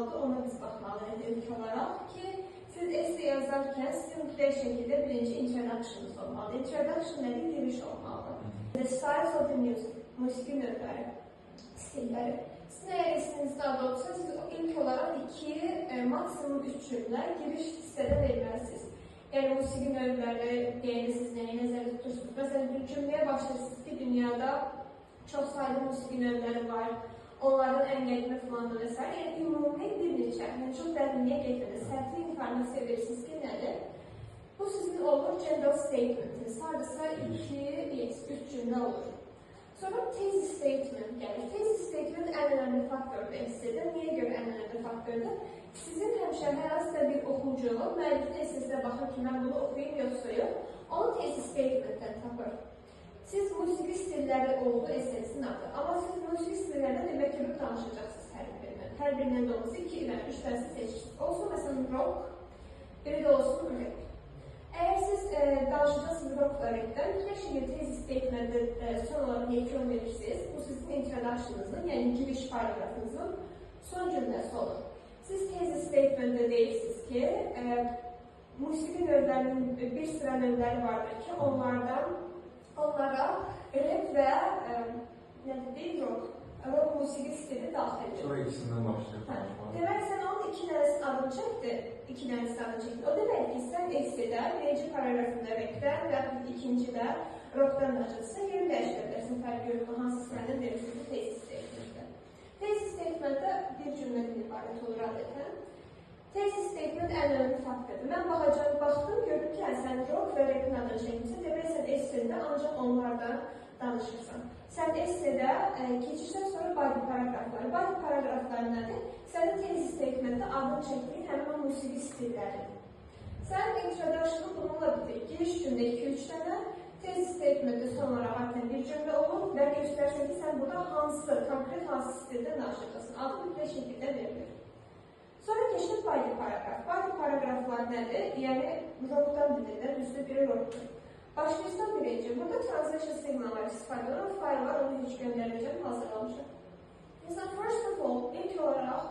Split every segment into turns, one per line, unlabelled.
olmalıdır, ona biz baxmalıyıq ilk olaraq ki, siz essay yazarkən sizin mütləq şəkildə birinci introduction'ınız olmalıdır. Introduction nədir? Giriş olmalıdır. The styles of the music, musiqi növləri, stilləri. Sizin əgər essinizdə adı olsa, siz ilk olaraq 2, maksimum 3 cümlə giriş hissədə verməlisiniz. Yəni, musiqi növləri deyəndə siz nəyi nəzərdə tutursunuz? Məsələn, bir cümləyə başlayırsınız ki, dünyada çox sayıda musiqi növləri var, onların ən qədimi filandır və s. Yəni, ümumi bir neçə, çox dərinliyə getiriniz, səhvli informasiya verirsiniz ki, nədir? Bu sizin olur general statementiniz, hardasa 2-3 cümlə olur. Sonra thesis statement gəlir. Thesis statement ən önəmli faktordur essaydə. Niyə görə ən önəmli faktordur? Sizin həmişə hər hansısa bir oxucu, müəllifin essayinizə baxır ki, mən bunu oxuyayım yoxsa yox, onu thesis statementdən tapır. Siz musiqi stilləri oldu essayinizin adı. Amma siz musiqi stillərdən demək ki, danışacaqsınız hər birindən. Hər birindən də olsa 2 və 3 dərsi seçirsiniz. Olsun, məsələn, rock, biri də olsun rap. Əgər siz danışacaqsınız rock və rapdən, mütləq şəkildə thesis statementdə son olaraq yekun verirsiniz. Bu sizin introduction'ınızın, yəni giriş paragrafınızın son cümləsi olur. Siz thesis statementdə deyirsiniz ki, musiqi növlərinin bir sıra növləri vardır ki, onlara rap və rock musiqi stili daxildir.
Sonra ikisindən başlayır.
Demək, sən onun 2 dənəsinin adını çəkdir, 2 dənəsinin adını çəkdir. O demək ki, sən essaydə birinci paragrafında rapdən və ikincidə rockdan danışırsan, yeri dəyişdirə bilərsən, fərqi yoxdur, hansı sırayla verirsiniz thesis statementdə. Thesis statementdə bir cümlədən ibarət olur adətən. Thesis statement ən önəmli faktordur. Mən baxdım, gördüm ki, sən rock və rapin adını çəkmişsən, demək, sən essaydə ancaq onlardan danışırsan. Sən essaydə keçişdən sonra body paragrafları. Body paragrafları nədir? Sənin thesis statementdə adını çəkdiyin həmin o musiqi stilləri. Sən introduction'ı bununla bitir. Giriş cümlə 2-3 dənə, thesis statementdə son olaraq artıq bir cümlə olur və göstərsən ki, sən burada hansı, konkret hansı stildə danışacaqsın. Adı mütləq şəkildə verilir. Sonra keçdik body paragraf. Body paragraflar nədir? Yəni, rockdan bilirlər, düzdür, biri rockdur. Başlayırsan birinci, burada translation signalları istifadə olan fayl var, onu heç göndərəcəm, hazırlamışam. Mesela, first of all, ilk olaraq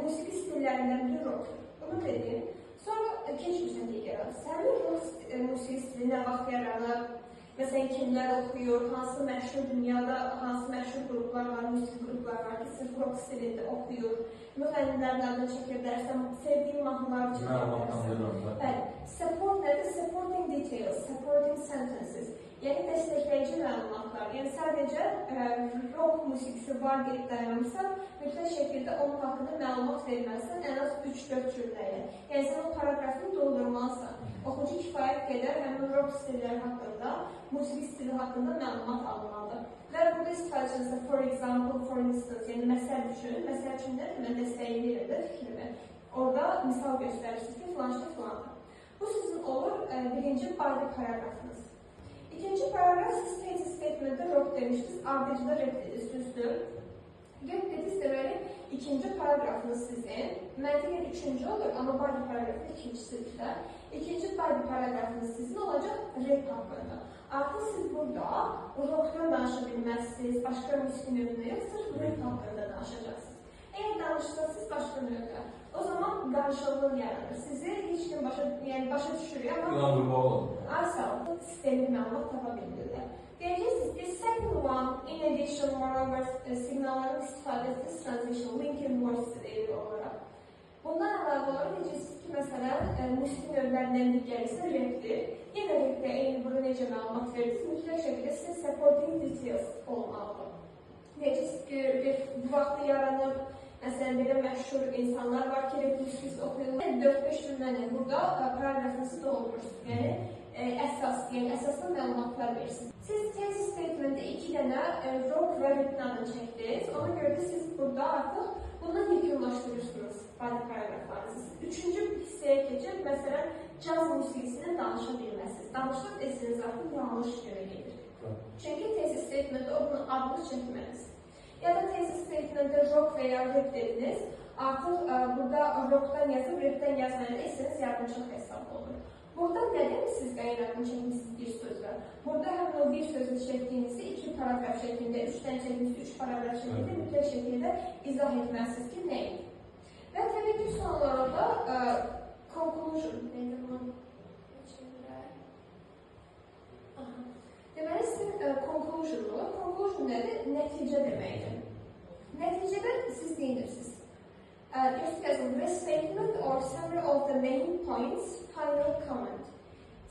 musiqi stilllərindən biri rockdur. Bunu dedim. Sonra keçmişdən digər. Sənin rock musiqi stili nə vaxt yaranır? Məsələn, kimlər oxuyur, hansı məşhur dünyada, hansı məşhur qruplar var, musiqi qruplar var ki, sırf rock stilində oxuyur. Müğənnilərin adını çəkir dərsən, sevdiyin mahnıları çəkir dərsən. Bəli, support nədir? Supporting details, supporting sentences. Yəni, dəstəkləyici məlumatlar. Yəni, sadəcə rock musiqisi var deyib dayanmışsan, mütləq şəkildə onun haqqında məlumat verməlisən, ən az 3-4 cümləyə. Yəni, sən o paragrafını doldurmalısan. Oxucu kifayət qədər həmin rock stilləri haqqında, musiqi stili haqqında məlumat almalıdır. Və burada istifadəçinizdə for example, for instance, yəni məsəl üçün nədir? Mən dəstəyi verirəm də fikrimi. Orada misal göstərirsiniz ki, filançda filandır. Bu sizin olur birinci body paragrafınız. İkinci paragraf, siz thesis statementdə rock demişdiniz, ardıcıda rap dediniz, düzdür. Rap dediniz deməli, ikinci paragrafınız sizin, məntiqən üçüncü olur, amma body paragrafı ikincisidir də. İkinci body paragrafınız sizin olacaq rap haqqında. Artıq siz burada rockdan danışa bilməzsiniz, başqa musiqi növünə yox, sırf rap haqqında danışacaqsınız. Əgər danışırsınız başqa növdə, o zaman qarşılıq yaranır. Sizi heç kim başa düşürür, amma asal sistemli məlumat tapa bilmirlər. Deyəcəksiniz, the second one, in addition, moreover, siqnalların istifadəsiz transition, linking words deyilir olaraq. Bundan əlavə olaraq necəsiniz ki, məsələn, musiqi növlərindən digərisi rapdir. Yenə rapdə eyni burada necə məlumat verirsiniz, mütləq şəkildə sizin supporting details olmalıdır. Necəsiniz ki, bu vaxtda yaranır, məsələn, belə məşhur insanlar var ki, rap musiqisi oxuyurlar. 4-5 cümləni burada paragrafınızı doldurursunuz. Yəni, əsaslı məlumatlar verirsiniz. Siz thesis statementdə 2 dənə rock və rapin adını çəkdiniz. Ona görə də siz burada artıq bundan yekunlaşdırırsınız body paragraflarınızı. Üçüncü hissəyə keçib, məsələn, caz musiqisindən danışa bilməsiniz. Danışıq desiniz artıq yanlış görə gedir. Çünki thesis statementdə o bunun adını çəkməliz. Ya da thesis statementdə rock və ya rap dediniz, artıq burada rockdan yazıb, rapdən yazmayan esiniz yardımcılıq hesabı olur. Burada nədən siz qaynaqını çəkmişsiniz bir sözlə? Burada həmin o bir sözü çəkdiyinizdə 2 paragraf şəklində, 3 dənə çəkdiyinizdə 3 paragraf şəklində mütləq şəkildə izah etməlisiniz ki, nəyi? Və təbii ki, son olaraq da conclusion. Neydi bunun içində? Deməli, sizin conclusion'u. Conclusion nədir? Nəticə deməkdir. Nəticədə siz deyirsiniz. Göstərin, restatement or summary of the main points, final comment.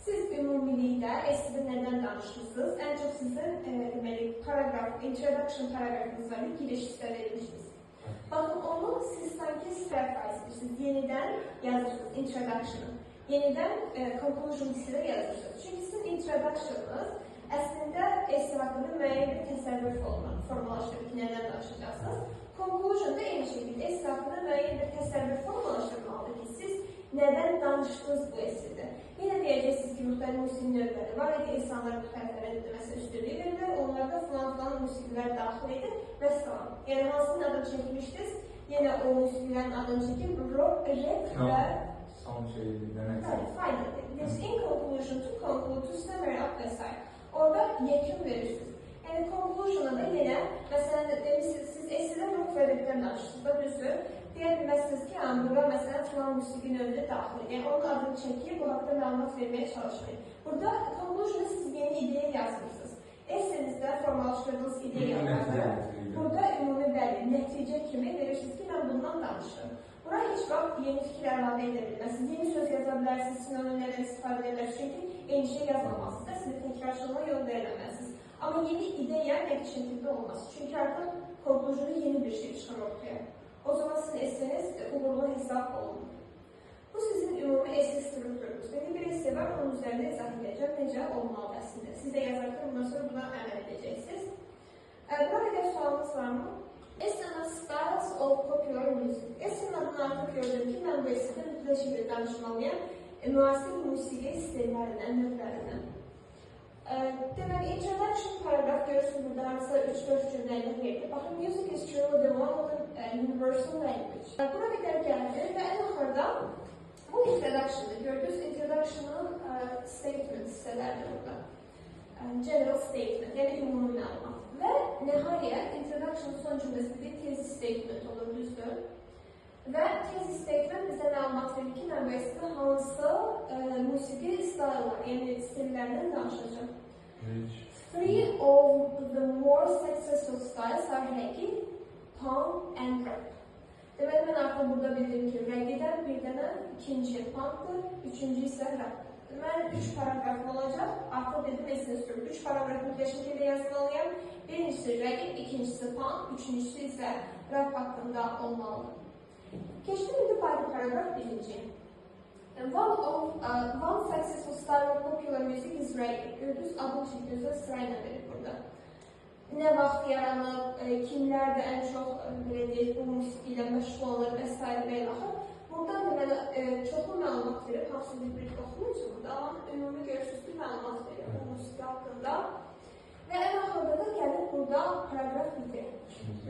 Siz ümumilikdə STD nədən danışmışsınız? Ən çox sizin deməli, paragraf, introduction paragrafınız var, giriş hissədə etmişsiniz. Bakın onu siz sanki səhv edirsiniz. Yenidən yazırsınız introduction'ı. Yenidən conclusion hissədə yazırsınız. Çünki sizin introduction'ınız əslində STD haqqında müəyyən bir təsəvvür formalaşdırır ki, nədən danışacaqsınız. Conclusion da eyni şəkildə STD haqqında müəyyən bir təsəvvür formalaşdırmalıdır ki, siz nədən danışdınız bu STD-də. Yine deyəcəksiniz ki, müxtəlif musiqi növləri var idi, insanlar müxtəliflərə məsələ üstünlük verirlər, onlarda filan musiqilər daxil edir və salam. Yəni, hansının adını çəkmişdiniz, yenə o musiqilərin adını çəkib, rock, rap və...
Son şey demək.
Final. This in conclusion to conclude, to summary up və s. Orada yekun verirsiniz. Yəni, conclusion'a da yenə, məsələn, demişsiniz, siz STD rock və rapdən danışırsınız da düzdür. Deyə bilməzsiniz ki, bura məsələn filan musiqi növünə daxil edin. Yəni, onun adını çəkib, bu haqda məlumat verməyə çalışmayın. Burada conclusion'da siz yeni ideya yazmışsınız. Esenizdə formalaşdırdığınız ideyaları burada ümumi bəli, nəticə kimi verirsiniz ki, mən bundan danışırım. Bura heç vaxt yeni fikir əlavə edə bilməzsiniz. Yeni söz yaza bilərsiniz, sinonimlərdən istifadə edilərsiniz. Çünki eyni şey yazmamalısınız da, sizi təkrarçılığa yol veriləməzsiniz. Amma yeni ideya nəticə şəkildə olmaz. Çünki artıq conclusion'da yeni bir şey çıxır ortaya. O zaman sizin eseniz uğurlu hesap olunur. Bu sizin ümumi esse strukturunuz. Benim bir esse var, onun üzerinde izah edeceğim. Necə olmalı aslında. Siz de yazarken bundan sonra buna əməl edeceksiniz. Burada bir sualınız var mı? Esse'nin styles of popular music. Esse'nin adını artık gördüm ki, ben bu essede mütləş şekilde danışmalıyım. Müasir musiqi stillərindən, növlərindən. Deməli, introduction paragraf görürsün burada hansısa 3-4 cümləyə verildi. Baxın, music is truly the one of the universal language. Buna qədər gəldi və ən axırda bu introduction'da gördünüz, introduction'ın statement hissələrdir burada. General statement, yəni ümumi məlumat. Və nəhayət, introduction'ın son cümləsi bir tezi statement olur, düzdür. Və tezi statement bizə məlumat verir ki, mən bu esdə hansı musiqi style'lar, yəni stillərdən danışacağım. Three of the more successful styles are reggae, punk and rap. Deməli, mən artıq burada bildim ki, reggae'dən bir dənə, ikinci punkdır, üçüncü isə rapdır. Mən 3 paragrafım olacaq, artıq dedim esini sürüm. 3 paragrafımı şəkildə yazmalıyam. Birincisi reggae, ikincisi punk, üçüncüsü isə rap haqqında olmalıdır. Keçdim indi paragraf birinci. One successful style of popular music is reggae. Gördünüz, adını çəkdiyinizdə sırayla verir burada. Nə vaxt yaranıb, kimlər də ən çox bu musiqi ilə məşğul olur və s. və ilaxır. Buradan deməli, çoxlu məlumat verir, hamısını bir oxumayacaq burada, amma ümumi görürsünüz ki, məlumat verir bu musiqi haqqında. Və ən axırda da gəlib burada paragraf bitir.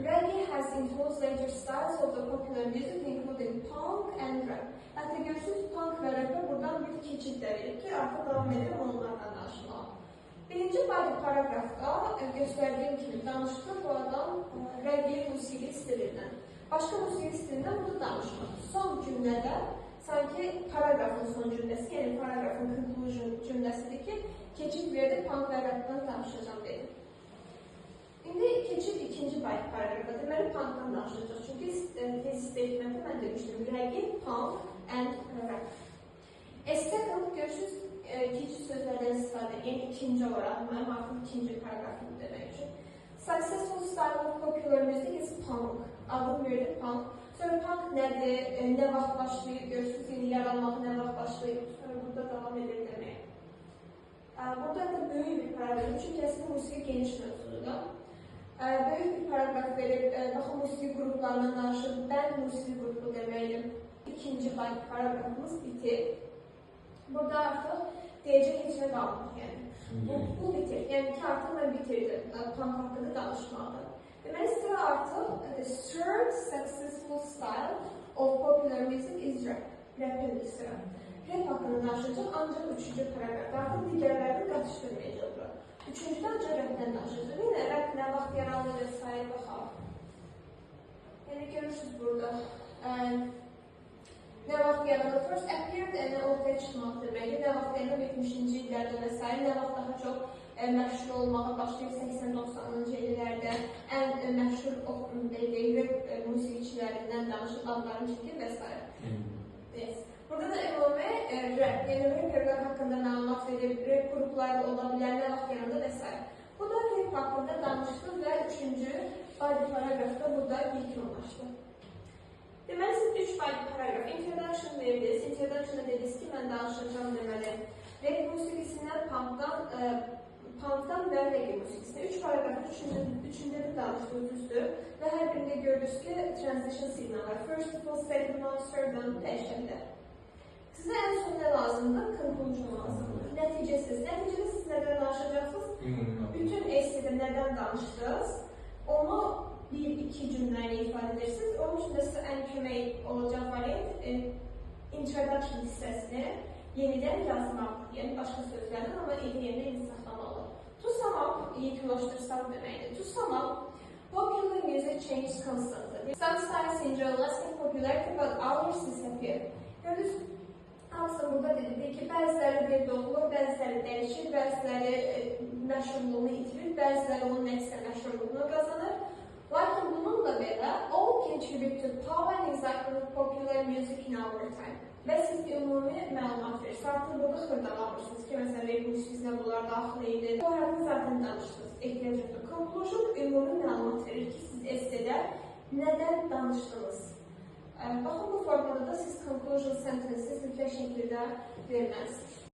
Reggae has influenced later styles of the popular music, including punk and rap. Hətta görürsünüz, punk və rapə buradan bir keçid də verir ki, artıq davam edir onlardan danışmağa. Birinci paragrafda göstərdiyim kimi danışdı bu adam reggae musiqi stilindən. Başqa musiqi stilindən bunu danışmadı. Son cümlədə, sanki paragrafın son cümləsi, yəni paragrafın conclusion cümləsidir ki, keçid verdi, punk və rapdan danışacağım dedi. İndi keçid ikinci paragrafa, deməli punkdan danışacaq. Çünki tezi statement'ı mən demişdim, reggae, punk and rap. Second, görürsünüz, ikinci sözlərdən istifadə, yəni ikinci olaraq, mənim artıq ikinci paragrafını demək üçün. Successful style of popular music is punk. Adım verdi punk. Sonra punk nədir, nə vaxt başlayıb, görürsünüz, yeni yaranmaq nə vaxt başlayıb, sonra burada davam edir demək. Burada da böyük bir paragraf, çünki əslində musiqi geniş mövzudur. Böyük bir paragraf verib, baxın, musiqi qruplarından danışır, bənd musiqi qrupu deməkdir. İkinci paragrafımız bitir. Burada artıq deyəcək heç nə qalmır, yəni. Bu bitir, yəni ki, artıq mən bitirdim, punk haqqında danışmağı. Deməli, sıra artıq, the third successful style of popular music is rap. Rap'in sıra. Rap haqqında danışacaq, ancaq üçüncü paragrafda. Artıq digərlərini qatışdırmayacaq bura. Üçüncüdə ancaq rap'dən danışacaq. Yenə rap nə vaxt yaranır və s. baxaq. Yəni, görürsünüz burada. yanında first appeared ortaya çıxmaq deməkdir. Nə vaxt yəni 70-ci illərdə və s. nə vaxt daha çox məşhur olmağa başlayıb 80-90-cı illərdə ən məşhur rap musiqiçilərindən danışıb adlarını çəkir və s. Yes. Burada da ümumi rap, yəni rapperlər haqqında məlumat verir, rap qrupları ola bilər, nə vaxt yanında və s. Bu da rap haqqında danışdıq və 3-cü body paragrafda burada yekunlaşdı. Deməli, siz 3 body paragraf, introduction verdiniz. Introduction'da dediniz ki, mən danışacağım deməli. Rap musiqisindən, punkdan və reggae musiqisinə. 3 paragrafın 3-ündə də danışdıq, düzdür. Və hər birində gördünüz ki, transition signal var. First of all, second one, third one, dəyişənlər. Sizə ən son nə lazımdır? Conclusion lazımdır. Nəticəsiz. Nəticədə siz nədən danışacaqsınız? Bütün essedə nədən danışdınız? Onu 1-2 cümləyə ifadə edirsiniz. Onun üçün də sizə ən kömək olacaq variant introduction hissəsini yenidən yazmaq. Yəni başqa sözlərdən, amma ideyəni yeni saxlamalı. To sum up, yekunlaşdırsam deməkdir. To sum up, popular music changes constantly. Some styles enjoy lasting popularity, but others disappear. Gördünüz, hamısı burada dedi ki, bəziləri bir doğulur, bəziləri dəyişir, bəziləri məşhurluğunu itirir, bəziləri onun əksər məşhurluğunu qazanır. Lakin bununla belə, all contribute to power and excitement of popular music in our time. Və siz ümumi məlumat verirsiniz. Artıq burada xırdalamırsınız ki, məsələn, rap musiqisinə bunlar daxil edir. Bu arada zaten danışdınız, ehtiyac yoxdur. Conclusion ümumi məlumat verir ki, siz essedə nədən danışdınız. Baxın, bu formada da siz conclusion sentences mütləq şəkildə verməlisiniz.